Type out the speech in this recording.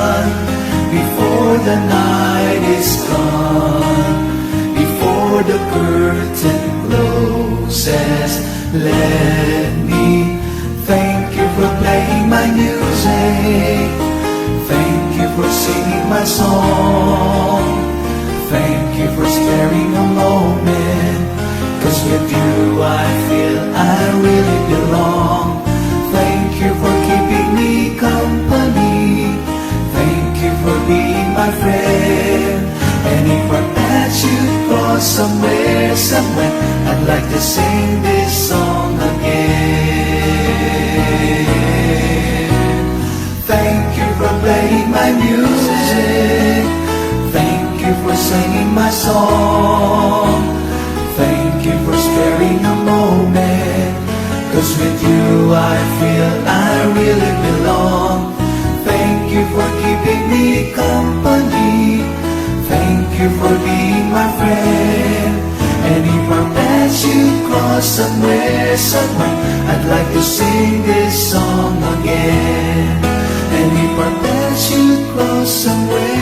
sun, before the night is gone, before the curtain closes. Let me thank you for playing my music, thank you for singing my song, thank you for sparing a moment, 'cause with you I feel I really belong. Thank you for keeping me company, thank you for being my friend. And if I pass you cross somewhere, I'd like to sing this song again. Thank you for playing my music, thank you for singing my song, thank you for sparing a moment, 'cause with you I feel I really belong. Thank you for keeping me company, thank you for being my friend. And if I pass you cross somewhere, I'd like to sing this song again. And if I pass you cross somewhere,